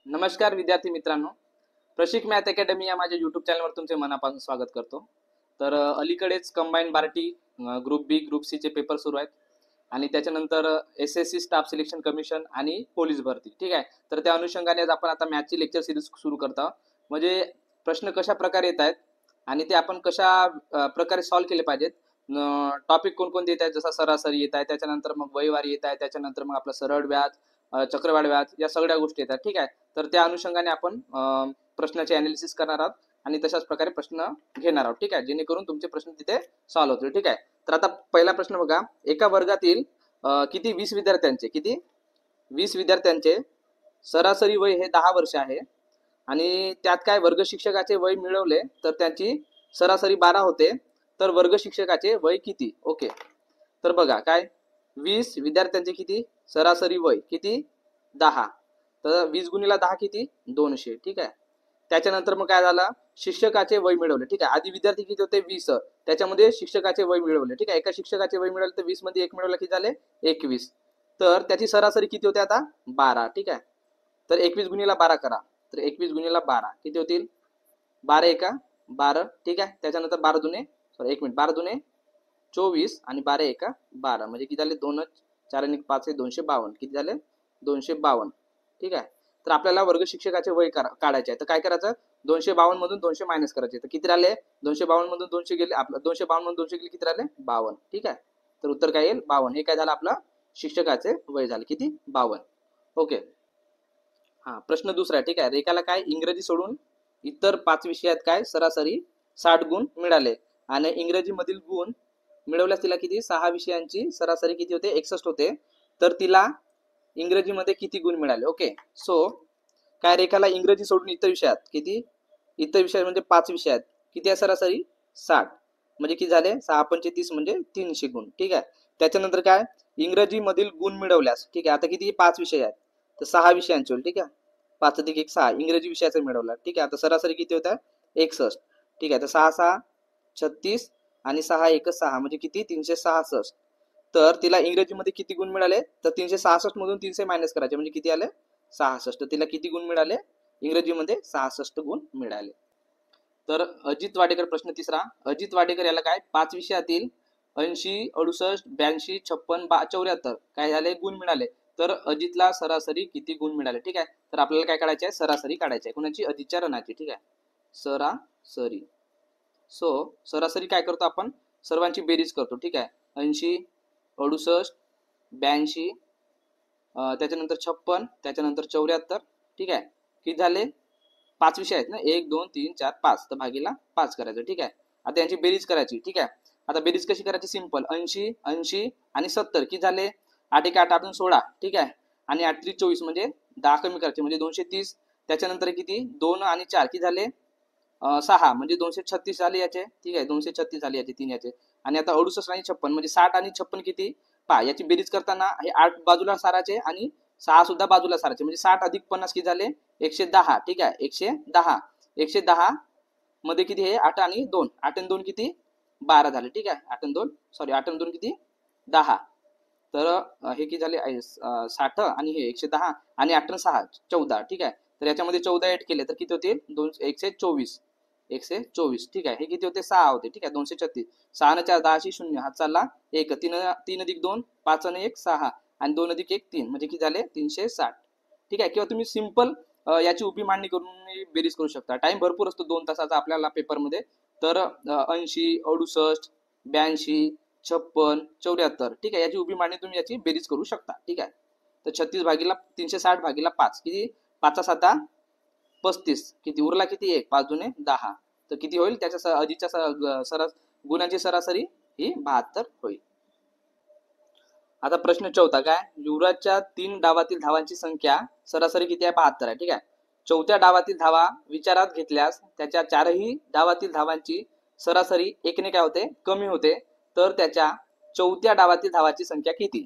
नमस्कार विद्यार्थी मित्रांनो, प्रशिक मॅथ अकॅडमी या माझ्या यूट्यूब चॅनलवर तुमचे मनापासून स्वागत करतो। तर अलीकडेच कंबाईन बार्टी ग्रुप बी ग्रुप सी चे पेपर सुरू आहेत आणि त्याच्यानंतर एसएससी स्टाफ सिलेक्शन कमिशन आणि पोलीस भरती, ठीक आहे। तर त्या अनुषंगाने आज आपण आता मॅथची लेक्चर सिरीज सुरू करत आहोत। म्हणजे प्रश्न कशा प्रकारे येत आहेत आणि ते आपण कशा प्रकारे सॉल्व्ह केले पाहिजेत, टॉपिक कोणकोणते येत आहेत, जसा सरासरी येत आहे, त्याच्यानंतर मग वयवारी येत आहे, त्याच्यानंतर मग आपलं सरळ व्याज, चक्रवाढ व्याज, या सगळ्या गोष्टी येतात, ठीक आहे। तर त्या अनुषंगाने आपण प्रश्नाचे अनालिसिस करणार आहोत आणि तशाच प्रकारे प्रश्न घेणार आहोत, ठीक आहे, जेणेकरून तुमचे प्रश्न तिथे सॉल्व्ह होतील, ठीक आहे। तर आता पहिला प्रश्न बघा, एका वर्गातील किती 20 विद्यार्थ्यांचे किती 20 विद्यार्थ्यांचे सरासरी वय हे 10 वर्ष आहे आणि त्यात काय वर्ग शिक्षकाचे वय मिळवले तर त्याची सरासरी 12 होते, तर वर्ग शिक्षकाचे वय किती? ओके, तर बघा काय 20 विद्यार्थ्यांचे किती सरासरी वय किती 10, तर 20 गुणिला 10 किती 200, ठीक आहे। त्याच्यानंतर मग काय झालं, शिक्षकाचे वय मिळवले, ठीक आहे। आधी विद्यार्थी किती होते 20, त्याच्यामध्ये शिक्षकाचे वय मिळवले, ठीक आहे। एका शिक्षकाचे वय मिळवले तर 20 मध्ये 1 मिळवलं किती झाले 21, तर त्याची सरासरी किती होते आता 12, ठीक आहे। तर 21 गुणिला 12 करा, तर 21 गुणिला 12 किती होतील 12 एका 12, ठीक आहे। त्याच्यानंतर 12 दुने सॉरी 1 मिनिट 12 दुने 24 आणि 12 एका 12 म्हणजे किती झाले 2 4 आणि 5 252, किती झाले 252, ठीक आहे। तर आपल्याला वर्ग शिक्षकाचे वय काढायचे आहे, तर काय करायचं 252 मधून 200 मायनस करायचे, तर किती राहिले 252 मधून 200 गेले, आपलं 252 मधून 200 गेले किती राहिले 52, ठीक आहे। तर उत्तर काय येईल 52, हे काय झालं आपलं शिक्षकाचे वय झाले किती 52, ओके। हा प्रश्न दुसरा, ठीक आहे। रेखाला काय इंग्रजी सोडून इतर 5 विषयात काय सरासरी 60 गुण मिळाले आणि इंग्रजी मधील गुण मिळवल्यास तिला किती 6 विषयांची सरासरी किती होते 61 होते, तर तिला इंग्रजीमध्ये किती गुण मिळाले? ओके, सो काय रेखाला इंग्रजी सोडून इतर विषयात किती, इतर विषयात म्हणजे 5 विषयात किती आहे सरासरी 60, म्हणजे किती झाले 6 पंचे 30 म्हणजे 300 गुण, ठीक आहे। त्याच्यानंतर काय इंग्रजी मधील गुण मिळवल्यास, ठीक आहे, आता किती 5 विषय आहेत तर 6 विषयांचे होईल, ठीक आहे, 5 अधिक 1 6 इंग्रजी विषयाचा मिळवला, ठीक आहे। आता सरासरी किती होता 61, ठीक आहे। तर 6 6 36 आणि 6 1 6 म्हणजे किती 366, तर तिला इंग्रजीमध्ये किती गुण मिळाले तर 366 मधून 300 मायनस करायचे म्हणजे किती आले 66, तिला किती गुण मिळाले इंग्रजीमध्ये 66 गुण मिळाले। तर अजित वाडेकर प्रश्न तिसरा, अजित वाडेकर याला काय 5 विषयातील 80 68 82 56 74 काय झाले गुण मिळाले, तर अजितला सरासरी किती गुण मिळाले, ठीक आहे। तर आपल्याला काय काढायचे आहे सरासरी काढायची आहे, कोणाची अजितच्या रणाची, ठीक आहे, सरासरी। सो सरासरी काय करतो आपण सर्वांची बेरीज करतो, ठीक आहे, 80 68 82 त्याच्यानंतर 56 त्याच्यानंतर 74, ठीक आहे, किती झाले 5 विषय आहेत ना 1 2 3 4 5, तर भागीला 5 करायचं, ठीक आहे। आता यांची बेरीज करायची, ठीक आहे। आता बेरीज कशी करायची सिंपल 80 80 आणि 70 किती झाले 8 1 8 8 16, ठीक आहे, आणि 8 3 24 म्हणजे 10 कमी करायचे म्हणजे 230, त्याच्यानंतर किती 2 आणि 4 किती झाले 6 म्हणजे 236 झाले याचे, ठीक आहे 236 झाले याचे 3 याचे, आणि आता 68 आणि 56 म्हणजे 60 आणि 56 किती पहा याची बेरीज करताना हे 8 बाजूला साराचे आणि 6 सुद्धा बाजूला साराचे म्हणजे 60 अधिक 50 किती झाले 110, ठीक आहे 110 110 मध्ये किती हे 8 आणि 2 8 आणि 2 किती 12 झाले, ठीक आहे 8 आणि 2 सॉरी 8 आणि 2 किती 10, तर हे किती झाले 60 आणि हे 110 आणि 8 आणि 6 14, ठीक आहे। तर याच्यामध्ये 14 ऐड केले तर किती होतील 124 124, ठीक आहे। हे किती होते 6 होते, ठीक आहे 236, 6 आणि 4 10 0 हात चालला 1 3 अधिक 2 5 आणि 1 6 आणि 2 अधिक 1 3 म्हणजे किती झाले 360, ठीक आहे। किंवा तुम्ही सिंपल याची उभी मांडणी करून बेरीज करू शकता, टाइम भरपूर असतो 2 तासाचा आपल्याला पेपरमध्ये, तर 80 68 82 56 74, ठीक आहे, याची उभी मांडणी तुम्ही याची बेरीज करू शकता, ठीक आहे। तर 36 भागीला 360 भागीला 5 किती 5 7 35, किती उरला किती 1 5 दुने 10, तर किती होईल त्याच्या अजितच्या गुणांची सरासरी ही 72 होईल। आता प्रश्न चौथा काय युवराजच्या 3 डावातील धावांची संख्या सरासरी किती आहे 72 आहे, ठीक आहे। चौथ्या डावातील धावा विचारात घेतल्यास त्याच्या 4ही डावातील धावांची सरासरी 1 ने काय होते कमी होते, तर त्याच्या चौथ्या डावातील धावाची संख्या किती,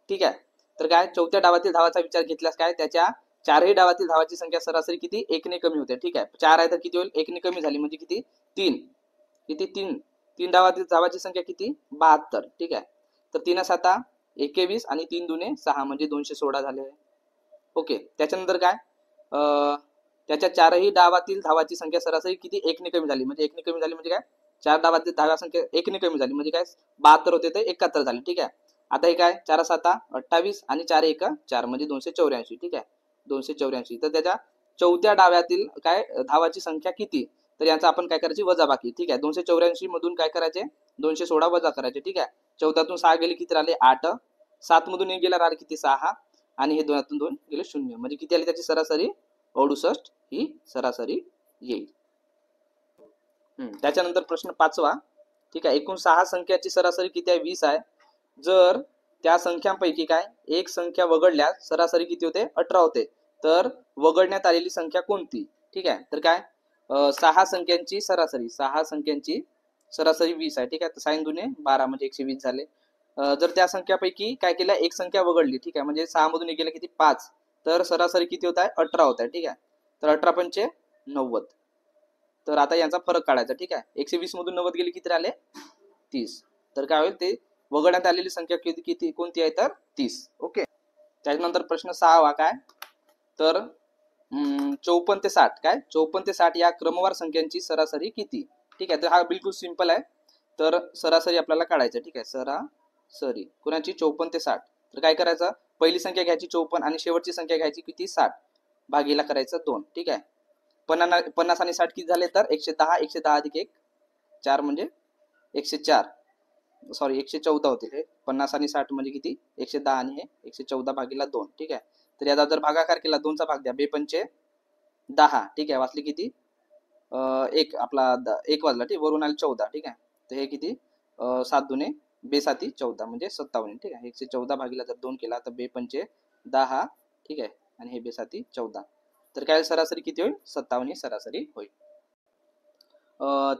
ठीक आहे। तर काय चौथ्या डावातील धावाचा विचार घेतल्यास काय त्याच्या 4ही डावातील धावाची संख्या सरासरी किती 1 ने कमी होते, ठीक आहे। 4 आहे तर किती होईल 1 ने कमी झाली म्हणजे किती 3, किती 3 3 डावातील धावाची संख्या किती 72, ठीक आहे। तर 3 7 21 आणि 3 दुने 6 म्हणजे 216 झाले, ओके। त्याच्यानंतर काय त्याच्या चारही डावातील धावाची संख्या सरासरी किती एकने कमी झाली, म्हणजे एकने कमी झाली म्हणजे काय, चार डावातील धावा संख्या एकने कमी झाली म्हणजे काय 72 होते ते 71 झाले. ठीक आहे. आता हे काय 4 7 28 आणि 4 1 4 म्हणजे 284. ठीक आहे, 284. तर त्याच्या चौथ्या डाव्यातील काय धावाची संख्या किती, तर याचा आपण काय करायची वजाबाकी. ठीक आहे, 284 मधून काय करायचे 216 वजा करायचे. ठीक आहे, 14तून 6 गेले किती राहिले 8, 7 मधून 1 गेला राहिले किती 6 आणि हे 2तून 2 गेले 0 म्हणजे किती आली त्याची सरासरी 68 ही सरासरी येईल. त्याच्यानंतर प्रश्न 5वा. ठीक आहे, एकूण 6 संख्याची सरासरी किती आहे 20 आहे. जर त्या संख्यांपैकी काय एक संख्या वगळल्यास सरासरी किती होते 18 होते, तर वगळण्यात आलेली संख्या कोणती. ठीक आहे, तर काय 6 संख्यांची सरासरी 20 आहे. ठीक आहे, तर 6 दुने 12 म्हणजे 120 झाले. जर त्या संख्यापैकी काय केल्या एक संख्या वगळली. ठीक आहे, म्हणजे 6 मधून गेलं किती 5, तर सरासरी किती होत आहे 18 होत आहे. ठीक आहे, तर 18 पंचे 90. तर आता यांचा फरक काढायचा. ठीक आहे, 120 मधून 90 गेली किती राहिले 30. तर काय होईल ते वगळण्यात आलेली संख्या किती कोणती आहे तर 30. ओके. त्याच्यानंतर प्रश्न 6वा काय, तर 54 ते 60 काय 54 ते 60 या क्रमवार संख्यांची सरासरी किती. ठीक आहे, तर हा बिलकुल सिंपल आहे. तर सरासरी आपल्याला काढायचं. ठीक आहे, सरासरी कोणाची 54 ते 60. तर काय करायचं पहिली संख्या घ्यायची 54 आणि शेवटची संख्या घ्यायची किती 60 भागीला करायचं 2. ठीक आहे, 50 आणि 60 किती झाले तर 110. 110 अधिक 1 4 म्हणजे 104. सॉरी 114 होतील हे. 50 आणि 60 म्हणजे किती 110 आणि हे 114 भागीला 2. ठीक आहे, तर याचा जर भागाकार केला 2चा भाग द्या 2 पंचे 10. ठीक आहे, वाचले किती एक आपला 1 वाजला. ठीक, वरून आले 14. ठीक आहे, तर हे किती 7 दुने 2 7 14 म्हणजे 57. ठीक आहे, 114 भागीला जर 2 केला तर 2 पंचे 10. ठीक आहे, आणि हे 2 7 14. तर काय सरासरी किती होईल 57 ही सरासरी होईल.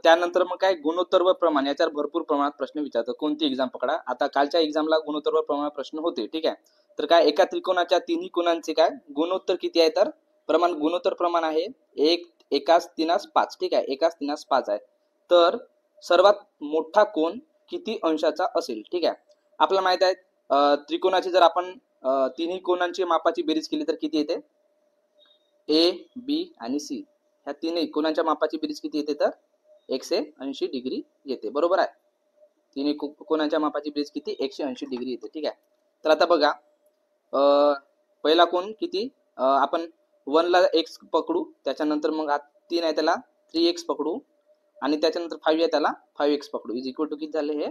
त्यानंतर मग काय गुणोत्तर व प्रमाण याच्यावर भरपूर प्रमाणात प्रश्न विचारतात. कोणती एक्झाम पकडा, आता कालच्या एक्झामला गुणोत्तर व प्रमाण प्रश्न होते. ठीक आहे, तर काय एका त्रिकोणाच्या तिन्ही कोणांचे काय गुणोत्तर किती आहे तर प्रमाण गुणोत्तर प्रमाण आहे 1:5. ठीक आहे, 1:5 आहे. तर सर्वात मोठा कोण किती अंशाचा असेल. ठीक आहे, आपल्याला माहित आहे त्रिकोणाची जर आपण तिन्ही कोणांची मापाची बेरीज केली तर किती येते ए बी आणि सी ह्या तिन्ही कोणांच्या मापाची बेरीज किती येते तर 180 डिग्री येते. बरोबर आहे, तिन्ही कोणाच्या मापाची बेरीज किती 180 डिग्री येते. ठीक आहे, तर आता बघा पहिला कोण किती आपण 1 ला x पकडू, त्याच्यानंतर मग 3 आहे त्याला 3x पकडू आणि त्याच्यानंतर 5 आहे त्याला 5x पकडू इज इक्वल टू किती झाले हे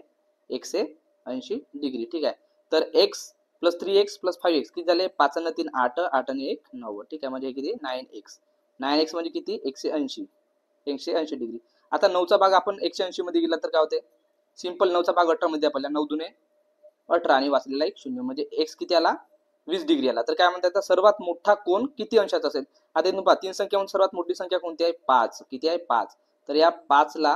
180 डिग्री. ठीक आहे, तर x plus 3x plus 5x किती झाले 5 आणि 3 8 8 आणि 1 9. ठीक आहे, म्हणजे किती 9x म्हणजे किती 180 डिग्री. आता 9चा भाग आपण 180 मध्ये गेला तर काय होते सिंपल 9चा भाग 18 मध्ये आपल्याला 9 दुने 18 आणि वाचलेला 1 0 म्हणजे x किती आला 20 डिग्री आला. तर काय म्हणतात सर्वात मोठा कोण किती अंशाचा असेल. आता इथून पहा 3 संख्याहून सर्वात मोठी संख्या कोणती आहे 5. किती आहे 5. तर या 5 ला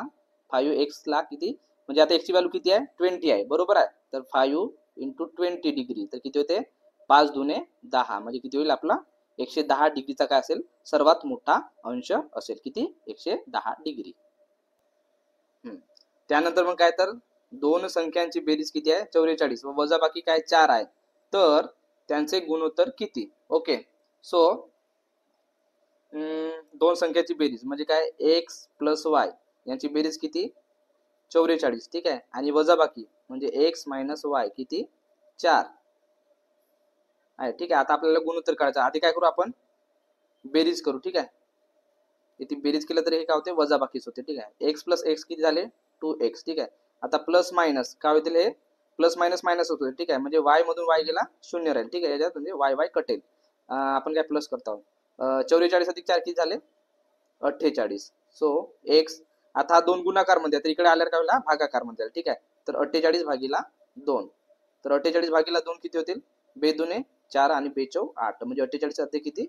5x ला किती म्हणजे आता x ची व्हॅल्यू किती आहे 20 आहे. बरोबर आहे, तर 5 × 20 डिग्री तर किती होते 5 दुने 10 म्हणजे किती होईल आपला 110 डिग्रीचा काय असेल सर्वात मोठा अंश असेल किती 110 डिग्री. त्यानंतर मग काय तर दोन संख्यांची बेरीज किती आहे 44 व वजाबाकी काय 4 आहे, तर त्यांचे गुणोत्तर किती. ओके, सो दोन संख्याची बेरीज म्हणजे काय x प्लस y यांची बेरीज किती 44. ठीक आहे, आणि वजाबाकी म्हणजे x मायनस y किती 4 आहे. ठीक आहे, आता आपल्याला गुणोत्तर काढायचं. आधी काय करू आपण बेरीज करू. ठीक आहे, इथे बेरीज केलं तर हे काय होते वजाबाकीच होते. ठीक आहे, x प्लस x किती झाले 2x. ठीक आहे, आता प्लस मायनस काय होतील हे प्लस मायनस मायनस होतो. ठीक आहे, म्हणजे y मधून y गेला 0 राहील. ठीक आहे, याच्यात म्हणजे y कटेल. आपण काय प्लस करतो आहोत 44 अधिक 4 किती झाले 48. सो x आता हा 2 गुणाकार मध्ये तर इकडे आल्यावर काय होईल भागाकार मध्ये. ठीक आहे, तर 48 भागीला 2 तर 48 भागीला 2 किती होतील 2 दुने 4 आणि 2 चौ 8 म्हणजे 48 अधिक किती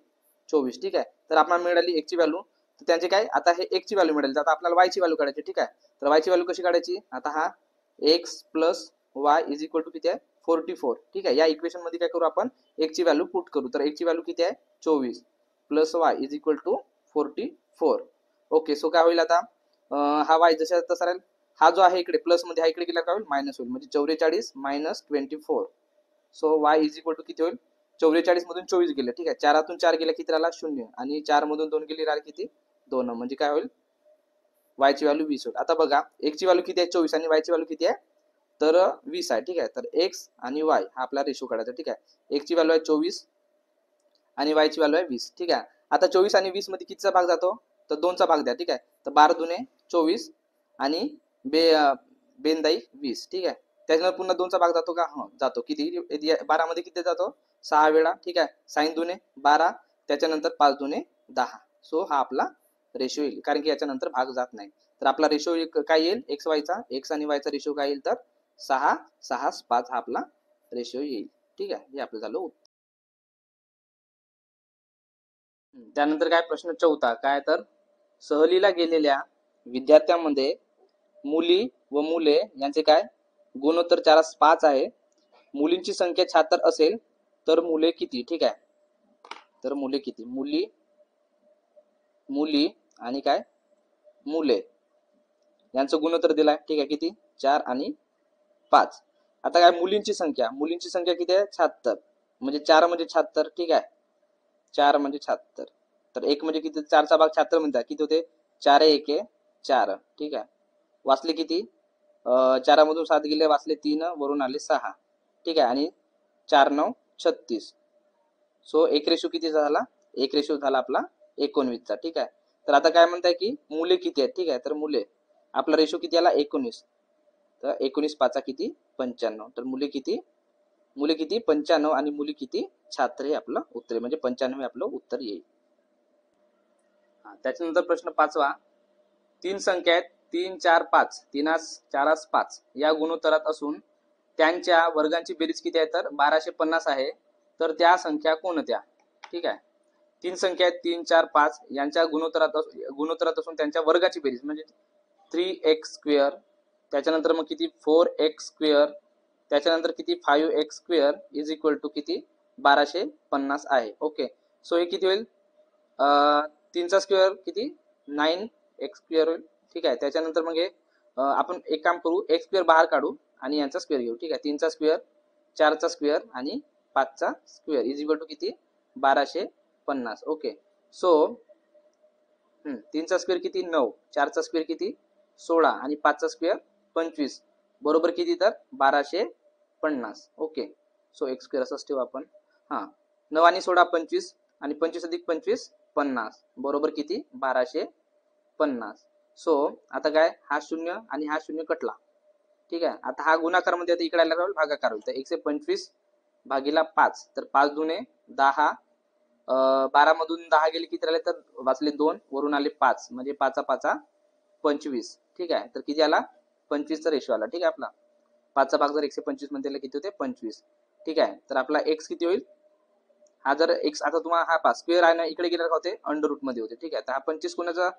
24. ठीक आहे, तर आपल्याला मिळाली x ची व्हॅल्यू. तर त्यांचे काय आता हे x ची व्हॅल्यू मिळेल. आता आपल्याला y ची व्हॅल्यू काढायची. ठीक आहे, तर y ची व्हॅल्यू कशी काढायची आता हा x plus y is equal to किती आहे 44. ठीक आहे, या इक्वेशन मध्ये काय करू आपण x ची व्हॅल्यू पुट करू. तर x ची व्हॅल्यू किती आहे 24 plus y is equal to 44. Okay, so काय होईल आता हा y जसा तसा राहील. हा जो आहे इकडे प्लस मध्ये हा इकडे गेला काय होईल मायनस होईल म्हणजे 44 minus 24. So y is equal to किती होईल 44 मधून 24 गेले, ठीक आहे. 4 4 गेले किती राहिला 0 आणि 4 मधून 2 गेली राहिली किती 2, म्हणजे काय होईल y ची व्हॅल्यू 20 होईल. आता बघा x ची व्हॅल्यू किती आहे 24 आणि y ची व्हॅल्यू किती आहे तर 20 आहे, ठीक आहे. तर x आणि y हा आपला रेशो काढायचा, ठीक आहे. x ची व्हॅल्यू आहे 24 आणि y ची व्हॅल्यू आहे 20, ठीक आहे. आता 24 आणि 20 मध्ये कितीचा भाग जातो तर 2 चा भाग द्या, ठीक आहे. तर 12 दुने 24 आणि बेंदाई 20, ठीक आहे. त्याच्यानंतर पुन्हा 2 चा भाग जातो का जातो. किती 12 मध्ये किती जातो 6 वेळा, ठीक आहे. साइन दुने 12 त्याच्यानंतर 5 दुने 10. सो हा आपला रेशो येईल, कारण की याच्यानंतर भाग जात नाही. तर आपला रेशो काय येईल एक्स वायचा, एक्स आणि वायचा रेशो काय येईल तर 6 6 5 हा आपला रेशो येईल, ठीक आहे. हे आपलं झालं उत्तर. त्यानंतर काय प्रश्न 4 काय तर सहलीला गेलेल्या विद्यार्थ्यांमध्ये मुली व मुले यांचे काय गुणोत्तर 4:5 आहे. मुलींची संख्या 76 असेल तर मुले किती, ठीक आहे. तर मुले किती, मुली आणि काय मुले यांचं गुणोत्तर दिलाय, ठीक आहे. किती 4 आणि 5. आता काय मुलींची संख्या किती आहे 76, म्हणजे 4 म्हणजे 76, ठीक आहे. 4 म्हणजे 76 तर 1 म्हणजे किती 4 चा भाग 76 म्हणतात किती होते 4 1 4, ठीक आहे. वाचले किती 4 मधून 7 गेले वाचले 3 वरून आले 6, ठीक आहे. आणि 4 9 36. सो एक रेशो किती झाला, एक रेशो झाला आपला 19 चा, ठीक आहे. तर आता काय म्हणताय की मुले किती आहेत, ठीक आहे. तर मुले आपला रेशो किती आला 19, तर 19 5 किती 95. तर मुले किती 95 आणि मुली किती 76 हे आपलं उत्तर, म्हणजे 95 हे आपलं उत्तर येईल. त्याच्यानंतर प्रश्न 5वा, 3 संख्या आहेत 3 4 5 3 4 5 या गुणोत्तरात असून त्यांच्या वर्गांची बेरीज किती आहे तर 1250 आहे. तर त्या संख्या कोणत्या, ठीक आहे. 3 संख्या आहेत 3 4 5 यांच्या गुणोत्तरात असून त्यांच्या वर्गाची बेरीज म्हणजे 3x स्क्वेअर, त्याच्यानंतर मग किती 4x स्क्वेअर, त्याच्यानंतर किती 5x square is equal to किती 1250 आहे. ओके. सो हे किती होईल 3 चा स्क्वेअर किती 9x स्क्वेअर होईल, ठीक आहे. त्याच्यानंतर मग हे आपण एक काम करू x स्क्वेअर बाहेर काढू आणि यांचा स्क्वेअर घेऊ, ठीक आहे. 3 चा स्क्वेअर 4 चा स्क्वेअर आणि 5 चा स्क्वेअर इज इक्वल टू किती 1250. ओके. सो 3 चा स्क्वेअर किती 9, 4 चा स्क्वेअर किती 16 आणि 5 चा स्क्वेअर 25 बरोबर किती तर 1250. ओके. सो x स्क्वेअर असंच ठेवू आपण. 9 आणि 16 25 आणि 25 अधिक 25 50 बरोबर किती 1250. सो आता काय हा 0 आणि हा 0 कटला, ठीक आहे. आता हा गुणाकार मध्ये आता इकडे आला राहील भागाकार होईल. तर 125 भागीला 5 तर 5 दुने 10, 12 मधून 10 गेले किती राहिले तर वाचले 2 वरून आले 5, म्हणजे 5 5 25, ठीक आहे. तर किती आला 25 चा रेशो आला, ठीक आहे. आपला 5 चा भाग जर 125 मध्ये दिला किती होते 25, ठीक आहे. तर आपला x किती होईल हा जर x आता तुम्हाला हा 5 स्क्वेअर आहे ना इकडे गेला होते अंडर रूट मध्ये होते, ठीक आहे. तर हा 25 कोणाचा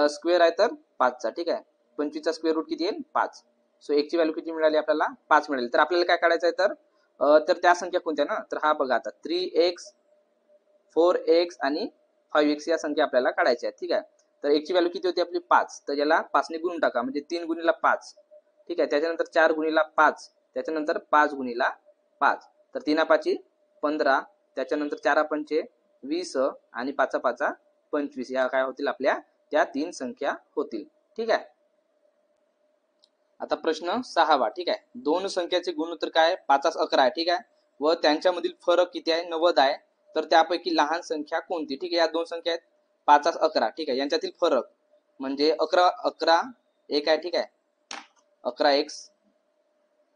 स्क्वेअर आहे तर 5 चा, ठीक आहे. 25 चा स्क्वेअर रूट किती येईल 5. सो x ची व्हॅल्यू किती मिळाली आपल्याला 5 मिळेल. तर आपल्याला काय काढायचं आहे तर त्या संख्या कोणत्या ना तर हा बघा आता 3x 4x आणि 5x या संख्या आपल्याला काढायच्या आहेत, ठीक आहे. तर x ची व्हॅल्यू किती होती आपली 5, तर याला 5 ने गुणून टाका म्हणजे 3 गुणिला 5, ठीक आहे. त्याच्यानंतर 4 गुणिला 5, त्याच्यानंतर 5 गुणिला 5, तर 3 5 15, त्याच्यानंतर 4 5 20 आणि 5 5 25 या काय होतील आपल्या त्या 3 संख्या होतील, ठीक आहे. आता प्रश्न 6वा, ठीक आहे. दोन संख्याचे गुणोत्तर काय 5 11 आहे, ठीक आहे. व त्यांच्यामधील फरक किती आहे 90 आहे. तर त्यापैकी लहान संख्या कोणती, ठीक आहे. या दोन संख्या आहेत 5 11, ठीक आहे. यांच्यातील फरक म्हणजे 11 एक आहे, ठीक आहे. 11x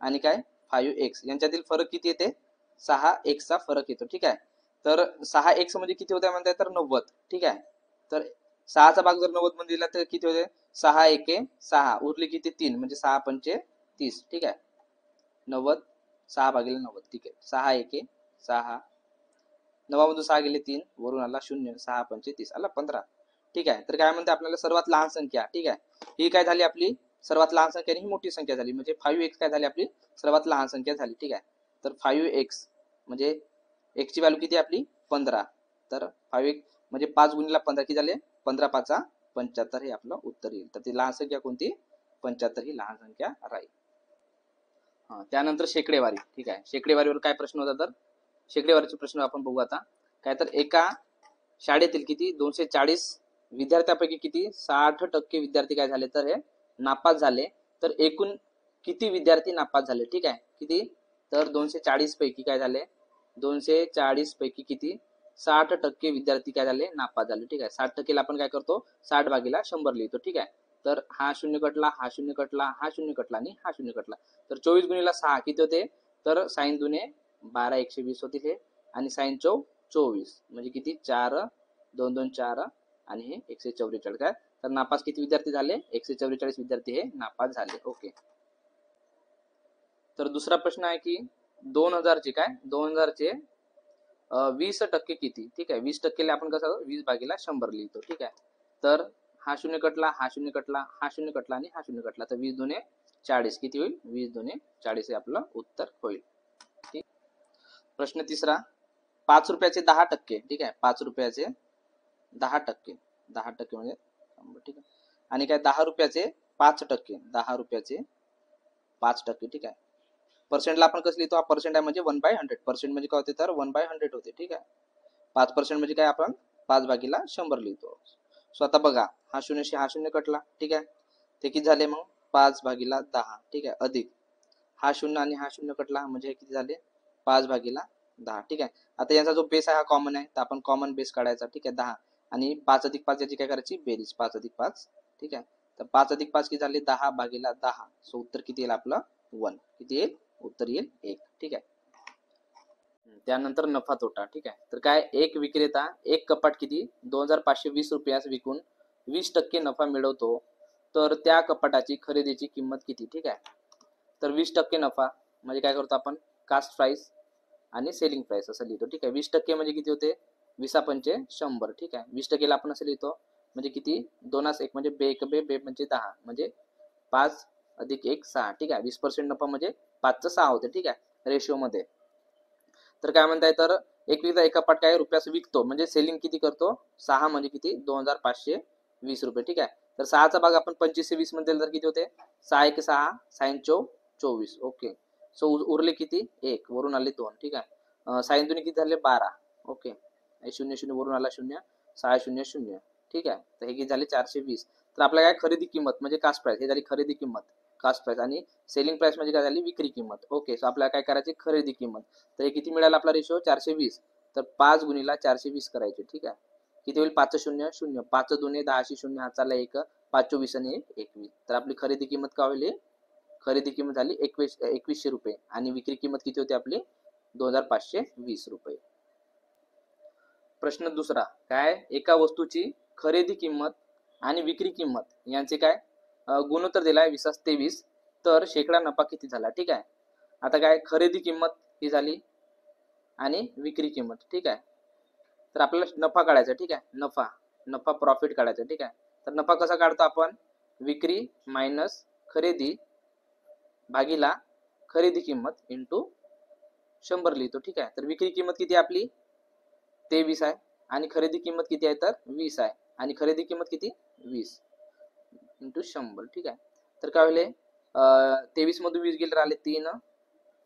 आणि काय 5x यांच्यातील फरक किती येते 6x चा फरक येतो, ठीक आहे. तर 6x म्हणजे किती होते म्हणताय तर 90, ठीक आहे. तर 6 चा भाग जर 90 मध्ये दिला तर किती होते 6 1 6 उरले किती 3 म्हणजे 6 5 30, ठीक आहे. 90 6 भागिले 90, ठीक आहे. 6 1 6 9 मधून 6 गेले 3 वरून आला 0 6 5 30 आला 15, ठीक आहे. तर काय म्हणते आपल्याला सर्वात लहान संख्या, ठीक आहे. ही काय झाली आपली सर्वात लहान संख्या आणि ही मोठी संख्या झाली म्हणजे 5x काय झाली आपली सर्वात लहान संख्या झाली, ठीक आहे. तर 5x म्हणजे x ची व्हॅल्यू किती आपली 15, तर 5x म्हणजे 5 गुणिला 15 किती झाले 15 5 75 हे आपलं उत्तर येईल. तर ती लहान संख्या कोणती 75 ही लहान संख्या राहील. त्यानंतर शेकडेवारी, ठीक आहे. शेकडेवारीवर काय प्रश्न होता तर शेकडेवारीचे प्रश्न आपण बघू आता. काय तर एका शाळेतील किती 240 विद्यार्थ्यांपैकी किती 60% विद्यार्थी काय झाले तर हे नापास झाले. तर एकूण किती विद्यार्थी नापास झाले? ठीक आहे, किती तर 240 पैकी काय झाले 240 पैकी किती 60% विद्यार्थी काय झाले नापास झाले. ठीक आहे, 60% ला आपण काय करतो 60 भागीला 100 लिहितो. ठीक आहे, तर हा शून्य कटला, हा शून्य कटला, हा शून्य कटला आणि हा शून्य कटला. तर 24 गुणिला 6 किती होते तर साइन दुने 12 120 होते हे आणि साइन 24 म्हणजे किती 4 2 2 4 आणि हे 144. काय तर नापास किती विद्यार्थी झाले 144 विद्यार्थी हे नापास झाले. ओके. तर दुसरा प्रश्न आहे की 2000 चे काय 2000 चे 20% किती? ठीक आहे, 20% आपण कसं 20 भागीला 100 लिहितो. ठीक आहे, तर हा शून्य कटला, हा शून्य कटला, हा शून्य कटला आणि हा शून्य कटला. तर 20 दुने 40 किती होईल 20 दुने 40 हे आपलं उत्तर होईल. ठीक. प्रश्न तिसरा 5 रुपयाचे 10%. ठीक आहे, 5 रुपयाचे 10%, 10% म्हणजे 100. ठीक आहे, आणि काय 10 रुपयाचे 5%, 10 रुपयाचे 5%. ठीक आहे, पर्सेंटला आपण कसं लिहितो, हा पर्सेंट आहे म्हणजे 1/100. पर्सेंट म्हणजे काय होते तर 1/100 होते. ठीक आहे, 5% म्हणजे काय आपण 5 भागीला 100 लिहितो. सो आता बघा हा शून्यशी हा शून्य कटला. ठीक आहे, ते किती झाले मग 5 भागीला 10. ठीक आहे, अधिक हा शून्य आणि हा शून्य कटला म्हणजे हे किती झाले 5 भागीला 10. ठीक आहे, आता यांचा जो बेस आहे हा कॉमन आहे तर आपण कॉमन बेस काढायचा. ठीक आहे, 10 आणि 5 अधिक 5 याची काय करायची बेरीज 5 अधिक 5. ठीक आहे, तर 5 अधिक 5 किती झाले 10 भागीला 10. सो उत्तर किती येईल आपलं 1. किती येईल उत्तर येईल 1. ठीक आहे, त्यानंतर नफा तोटा. ठीक आहे, तर काय एक विक्रेता एक कपाट किती 2520 रुपयास विकून 20% नफा मिळवतो. तर त्या कपाटाची खरेदीची किंमत किती? ठीक आहे, तर 20% नफा म्हणजे काय करतो आपण कास्ट प्राइस आणि सेलिंग प्राइस असं लिहितो. ठीक आहे, 20% म्हणजे किती होते 20 पंचे 100. ठीक आहे, 20% ला आपण असं लिहितो म्हणजे किती 2 1 म्हणजे बे 1 बे बे म्हणजे 10 म्हणजे 5 अधिक 1 6. ठीक आहे, 20% नफा म्हणजे 5 चं 6 होते. ठीक आहे, रेशिओ मध्ये. तर काय म्हणताय तर एक विकता एक कपाट काय रुपयास विकतो म्हणजे सेलिंग किती करतो 6 म्हणजे किती 2520 रुपये. ठीक आहे, तर 6चा भाग आपण 2520 मध्ये दिला तर किती होते 6 1 6 साइन 24. ओके, सो उरले किती 1 वरून आले 2. ठीक आहे, साइन दुनी किती झाले 12. ओके, 0 0 वरून आला 0 6 0 0. ठीक आहे, तर हे किती झाले 420. तर आपल्या काय खरेदी किंमत म्हणजे कास्ट प्राइस हे झाली खरेदी किंमत कास्ट प्राइस आणि सेलिंग प्राइस म्हणजे काय झाली विक्री किंमत. ओके, सो आपल्याला काय करायची खरेदी किंमत. तर हे किती मिळाला आपला रेशो 420. तर 5 गुणिला 420 करायचे. ठीक आहे, किती होईल 5 0 0 5 दुने 10 0 हात चालला 1 5 24 आणि 1 21. तर आपली खरेदी किंमत काय होईल खरेदी किंमत झाली 2100 रुपये आणि विक्री किंमत किती होती आपली 2520 रुपये. प्रश्न दुसरा काय एका वस्तूची खरेदी किंमत आणि विक्री किंमत यांचे काय गुणोत्तर दिलाय 2023. तर शेकडा नफा किती झाला. ठीक आहे, आता काय खरेदी किंमत ही झाली आणि विक्री किंमत. ठीक आहे, तर आपल्याला नफा काढायचा. ठीक आहे, नफा नफा प्रॉफिट काढायचा. ठीक आहे, तर नफा कसा काढतो आपण विक्री मायनस खरेदी भागीला खरेदी किंमत इंटू 100 लिहितो. ठीक आहे, तर विक्री किंमत किती आपली 23 आहे आणि खरेदी किंमत किती आहे तर 20 आहे आणि खरेदी किंमत किती 20 इंटू 100. ठीक आहे, तर काय होईल 23 मधून 20 गेले राहिले 3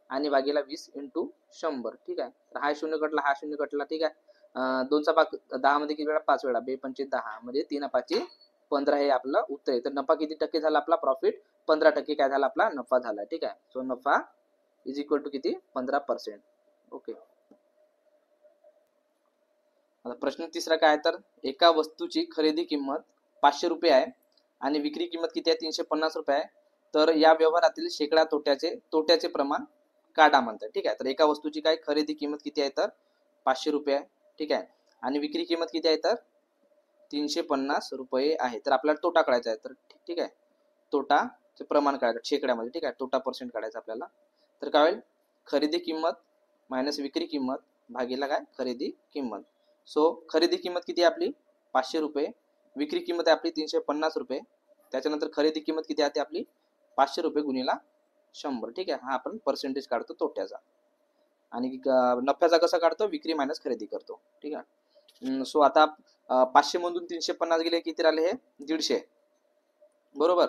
आणि भागीला 20 इंटू 100. ठीक आहे, तर हा शून्य कटला हा शून्य कटला. ठीक आहे, 2चा भाग 10 मध्ये किती वेळा 5 वेळा 2 पंचे 10 म्हणजे 3 5 15 हे आपलं उत्तर आहे. तर नफा किती टक्के झाला आपला प्रॉफिट 15% काय झाला आपला नफा झाला. ठीक आहे, सो नफा इज इक्वल टू किती 15%. ओके, आता प्रश्न तिसरा काय तर एका वस्तूची खरेदी किंमत 500 रुपये आहे आणि विक्री किंमत किती आहे 350 रुपये आहे. तर या व्यवहारातील शेकडा तोट्याचे प्रमाण काढा म्हणतात. ठीक आहे, तर एका वस्तूची काय खरेदी किंमत किती आहे तर 500 रुपये आहे. ठीक आहे, आणि विक्री किंमत किती आहे तर 350 रुपये आहे. तर आपल्याला तोटा काढायचा आहे. तर ठीक आहे, तोटाचे प्रमाण काढायचं शेकड्यामध्ये. ठीक आहे, तोटा पर्सेंट काढायचा आपल्याला. तर काय होईल खरेदी किंमत मायनस विक्री किंमत भागीला काय खरेदी किंमत. सो खरेदी किंमत किती आहे आपली 500 रुपये, विक्री किंमत आहे आपली 350 रुपये, त्याच्यानंतर खरेदी किंमत किती आहे आपली 500 रुपये गुणिला 100. ठीक आहे, हा आपण पर्सेंटेज काढतो तोट्याचा आणि नफ्याचा कसा काढतो विक्री मायनस खरेदी करतो. ठीक आहे, सो आता 500 मधून 350 गेले किती राहिले हे 150 बरोबर.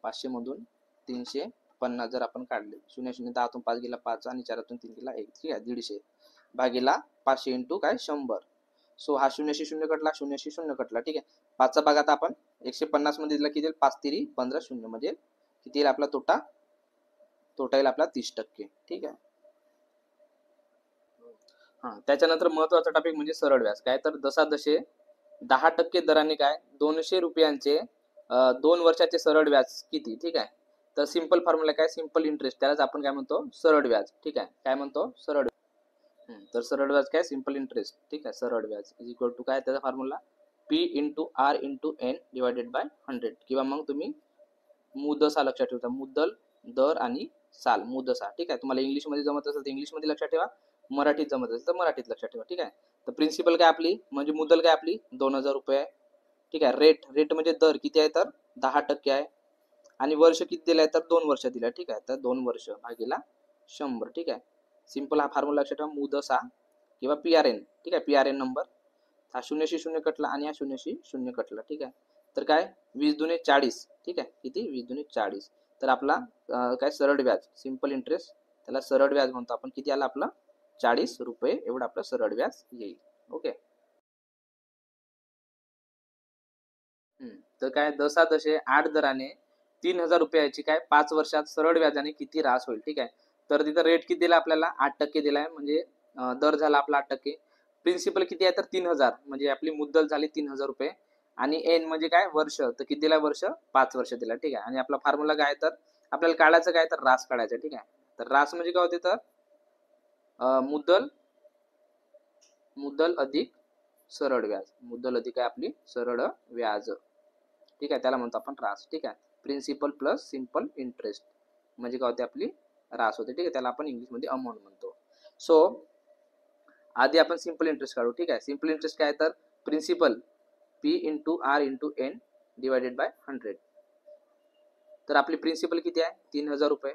500 मधून 350 50 जर आपण काढले, 0 0 10 5 गेला 5 आणि 4 3 गेला 1, ठीक आहे. 150 भागीला 500 इंटू काय 100. सो हा 0 0 कटला, 0 0 कटला, ठीक आहे. 5चा भाग आता आपण 150 मध्ये दिला, किती येईल 5 3 15 0 म्हणजे किती येईल आपला तोटा येईल आपला 30%, ठीक आहे. हा, त्याच्यानंतर महत्वाचा टॉपिक म्हणजे सरळ व्याज. काय तर जसे 10% दराने काय 200 रुपयांचे 2 वर्षाचे सरळ व्याज किती, ठीक आहे. तर सिंपल फॉर्म्युला काय, सिंपल इंटरेस्ट, त्यालाच आपण काय म्हणतो सरळ व्याज, ठीक आहे. काय म्हणतो सरळ. तर सरळ व्याज काय सिंपल इंटरेस्ट, ठीक आहे. सरळ व्याज इज इक्वल टू काय त्याचा formula P into R into N divided by 100, किंवा मग तुम्ही मुदसा लक्षात ठेवता, मुद्दल दर आणि साल, मुदसा, ठीक आहे. तुम्हाला इंग्लिश मध्ये जमत असेल तर इंग्लिश मध्ये लक्षात ठेवा, मराठीत जमत असेल तर मराठीत लक्षात ठेवा, ठीक आहे. तर प्रिन्सिपल काय आपली म्हणजे मुद्दल काय आपली 2000 रुपये आहे, ठीक आहे. रेट म्हणजे दर किती आहे तर 10% आहे, आणि वर्ष किती दिलाय तर 2 वर्ष दिलाय, ठीक आहे. तर 2 वर्ष भागीला 100, ठीक आहे. सिंपल हा फॉर्म्युला लक्षात ठेवा, मुदसा किंवा PRN, ठीक आहे. PRN नंबर हा 0 0 कटला आणि हा 0 0 कटला, ठीक आहे. तर काय 20 दुने 40, ठीक आहे. किती 20 दुने 40. तर आपला काय सरळ व्याज सिंपल इंटरेस्ट, त्याला सरळ व्याज म्हणतो आपण, किती आला आपला 40 रुपये एवढं आपलं सरळ व्याज येईल. ओके. तर काय जसे 8 दराने 3000 रुपयाची काय 5 वर्षात सरळ व्याजाने किती रास होईल, ठीक आहे. तर तिथं रेट किती दिला आपल्याला 8% दिलाय, म्हणजे दर झाला आपला 8%. प्रिन्सिपल किती आहे तर 3000, म्हणजे आपली मुद्दल झाली 3000 रुपये, आणि एन म्हणजे काय वर्ष, तर किती दिला वर्ष 5 वर्ष दिला, ठीक आहे. आणि आपला फॉर्म्युला काय तर आपल्याला काढायचं काय तर रास काढायचा, ठीक आहे. तर रास म्हणजे काय होते तर मुद्दल अधिक सरळ व्याज, मुद्दल अधिक आहे आपली सरळ व्याज, ठीक आहे. त्याला म्हणतो आपण रास, ठीक आहे. प्रिन्सिपल प्लस सिंपल इंटरेस्ट म्हणजे काय होते आपली रास होते, ठीक आहे. त्याला आपण इंग्लिश मध्ये अमाऊंट म्हणतो. सो आधी आपण सिंपल इंटरेस्ट काढू, ठीक आहे. सिंपल इंटरेस्ट काय तर principal P into R into N divided by 100. तर आपली प्रिन्सिपल किती आहे 3000 रुपये,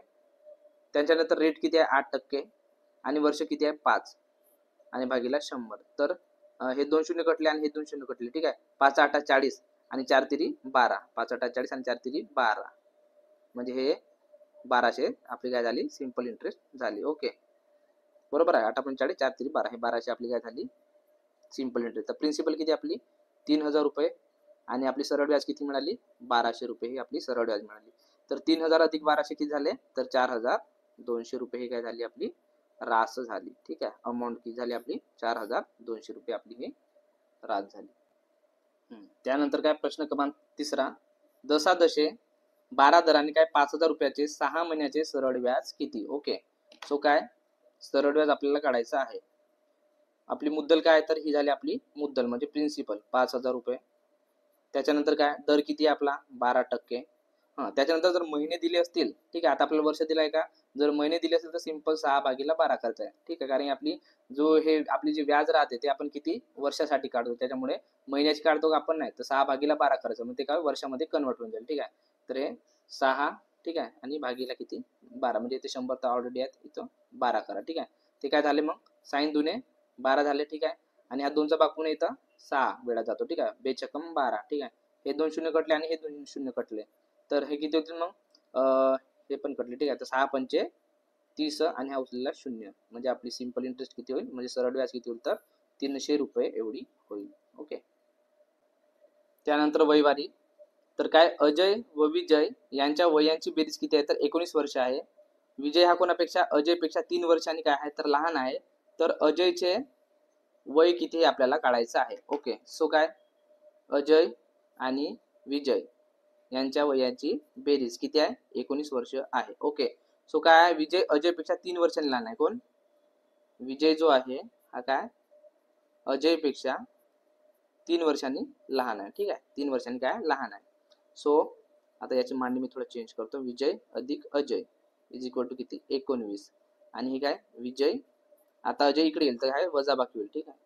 त्यांच्यानंतर रेट किती आहे 8%, आणि वर्ष किती आहे 5, आणि भागीला 100. तर हे 2 शून्य कटले आणि हे 2 शून्य कटले, ठीक आहे. 5 8 40 आणि 4 3 12, 5 8 40 आणि 4 3 12, म्हणजे हे 1200 आपली काय झाली सिंपल इंटरेस्ट झाली. ओके, बरोबर आहे. 8 40 4 3 12, हे 1200 आपली काय झाली सिंपल इंटरेस्ट. तर प्रिन्सिपल किती आपली 3000 रुपये, आणि आपली सरळ व्याज किती मिळाली 1200 रुपये, ही आपली सरळ व्याज मिळाली. तर 3000 अधिक 1200 किती झाले तर 4200 रुपये ही काय झाली आपली रास झाली, ठीक आहे. अमाऊंट किती झाली आपली 4200 रुपये आपली ही रास झाली. त्यानंतर काय प्रश्न क्रमांक 3, जसे 12 दराने काय 5000 रुपयाचे 6 महिन्याचे सरळ व्याज किती. ओके, सो काय सरळ व्याज आपल्याला काढायचं आहे. आपली मुद्दल काय तर ही झाली आपली मुद्दल म्हणजे प्रिन्सिपल 5000 रुपये, त्याच्यानंतर काय दर किती आहे आपला 12%. त्याच्यानंतर जर महिने दिले असतील, ठीक आहे. आता आपल्याला वर्ष दिलाय का, जर महिने दिले असेल तर सिंपल 6/12 करायचं आहे, ठीक आहे. कारण आपली हे आपली जी व्याज राहते ते आपण किती वर्षासाठी काढतो, त्याच्यामुळे महिन्याची काढतो का आपण नाही, तर 6/12 करायचं, मग ते काय वर्षामध्ये कन्वर्ट होऊन जाईल, ठीक आहे. तर हे 6, ठीक आहे, आणि भागीला किती 12, म्हणजे इथे 100 तर ऑलरेडी आहेत, इथं 12 करा, ठीक आहे. ते काय झाले मग साइन दुने 12 झाले, ठीक आहे. आणि हा 2चा भाग पुन्हा इथं 6 वेळा जातो, ठीक आहे. 2 12, ठीक आहे. हे 2 शून्य कटले आणि हे 2 शून्य कटले, तर हे किती होतील मग हे पण कटले, ठीक आहे. तर 6 पंचे 30 आणि हा उचललेला 0, म्हणजे आपली सिंपल इंटरेस्ट किती होईल म्हणजे सरळ व्याज किती होईल तर 300 रुपये एवढी होईल. ओके, त्यानंतर वयवारी. तर काय अजय व विजय यांच्या वयांची बेरीज किती आहे तर 19 वर्ष आहे. विजय हा कोणापेक्षा अजयपेक्षा 3 वर्षांनी काय आहे तर लहान आहे. तर अजयचे वय किती हे आपल्याला काढायचं आहे. ओके, सो काय अजय आणि विजय यांच्या वयाची बेरीज किती आहे 19 वर्ष आहे. ओके, सो काय विजय अजयपेक्षा 3 वर्षांनी लहान आहे. कोण विजय जो आहे हा काय अजयपेक्षा 3 वर्षांनी लहान आहे, ठीक आहे. 3 वर्षांनी काय लहान आहे. सो आता याची मांडणी मी थोडं चेंज करतो, विजय अधिक अजय इज इक्वल टू किती 19, आणि हे काय विजय, आता अजय इकडे येईल तर काय वजाबाकी होईल, ठीक आहे.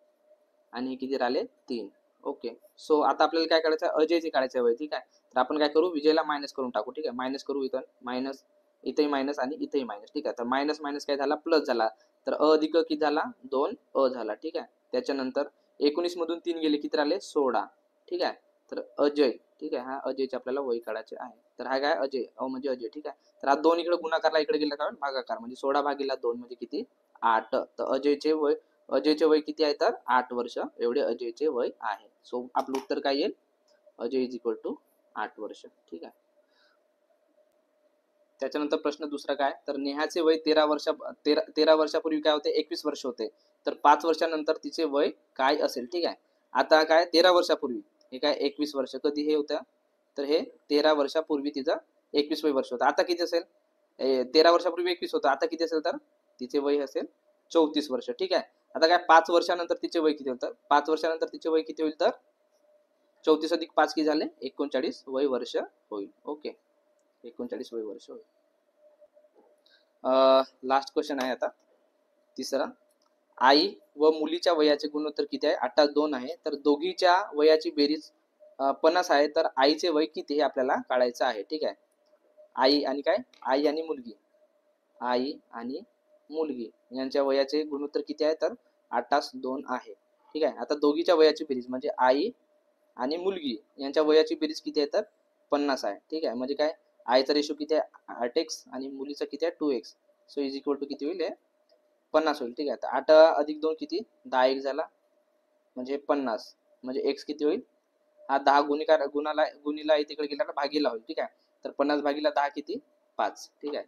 आणि हे किती राहिले 3. ओके, सो आता आपल्याला काय करायचं आहे अजयचे काढायचे वय, ठीक आहे. तर आपण काय करू विजयला मायनस करून टाकू, ठीक आहे. मायनस करू, इथं मायनस, इथेही मायनस आणि इथेही मायनस, ठीक आहे. तर मायनस मायनस काय झाला प्लस झाला, तर अधिक किती झाला 2 झाला, ठीक आहे. त्याच्यानंतर 19 मधून 3 गेले किती राहिले 16, ठीक आहे. तर अजय, ठीक आहे, हा अजयचे आपल्याला वय काढायचे आहे. तर हा काय अजय, म्हणजे अजय, ठीक आहे. तर हा 2 इकडे गुणाकारला, इकडे गेला काय भागाकार, म्हणजे 16/2 म्हणजे किती 8. तर अजयचे वय किती आहे तर 8 वर्ष एवढे अजयचे वय आहे. सो आपलं उत्तर काय येईल, अजय इज इक्वल टू 8 वर्ष, ठीक आहे. त्याच्यानंतर प्रश्न दुसरा काय, तर नेहाचे वय 13 वर्षापूर्वी काय होते 21 वर्ष होते. तर 5 वर्षानंतर तिचे वय काय असेल, ठीक आहे. आता काय 13 वर्षापूर्वी, हे काय 21 वर्ष कधी हे होतं, तर हे 13 वर्षापूर्वी तिचं 21 वर्ष होतं. आता किती असेल, 13 वर्षापूर्वी 21 होतं, आता किती असेल तर तिचे वय असेल 34 वर्ष, ठीक आहे. आता काय 5 वर्षानंतर तिचे वय किती होईल तर 5 वर्षानंतर तिचे वय किती होईल तर 34 अधिक 5 किती झाले 39 वय वर्ष होईल. ओके, 39 वय वर्ष होईल. लास्ट क्वेश्चन आहे आता तिसरा, आई व मुलीच्या वयाचे गुणोत्तर किती आहे 8:2 आहे. तर दोघीच्या वयाची बेरीज 50 आहे. तर आईचे वय किती हे आपल्याला काढायचं आहे, ठीक आहे. आई आणि काय, आई आणि मुलगी यांच्या वयाचे गुणोत्तर किती आहे तर 8:2 आहे, ठीक आहे. आता दोघीच्या वयाची बेरीज म्हणजे आई आणि मुलगी यांच्या वयाची बेरीज किती आहे तर 50 आहे, ठीक आहे. म्हणजे काय, आईचा रेशो किती आहे 8x आणि मुलीचा किती आहे 2x. So is equal to किती होईल 50 होईल, ठीक आहे. तर 8 अधिक 2 किती 10x झाला म्हणजे 50, म्हणजे x किती होईल, हा 10 गुणिला तिकडे गेला तर भागीला होईल, ठीक आहे. तर 50/10 किती 5, ठीक आहे.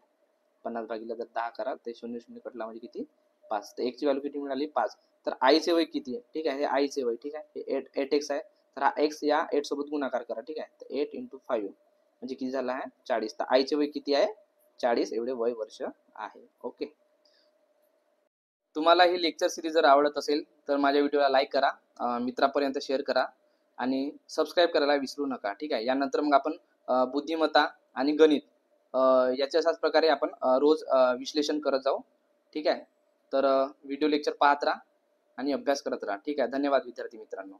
50 जर 10 करा ते 0 0 कटला म्हणजे किती 5. तर x ची व्हॅल्यू किती मिळाली 5. तर आईचे वय किती आहे, ठीक आहे, हे आईचे वय, ठीक आहे, हे 8x आहे. तर हा x या 8 सोबत गुणाकार करा, ठीक आहे. तर 8 × 5 म्हणजे किती झाला आहे 40. तर आईचे वय किती आहे 40 एवढे वय वर्ष आहे. ओके, तुम्हाला ही लेक्चर सिरीज जर आवडत असेल तर माझ्या व्हिडिओला लाईक करा, मित्रांपर्यंत शेअर करा आणि सबस्क्राईब करायला विसरू नका, ठीक आहे. यानंतर मग आपण बुद्धिमत्ता आणि गणित याच्या अशाच प्रकारे आपण रोज विश्लेषण करत जाऊ, ठीक आहे. तर व्हिडिओ लेक्चर पाहत राहा आणि अभ्यास करत राहा, ठीक आहे. धन्यवाद विद्यार्थी मित्रांनो.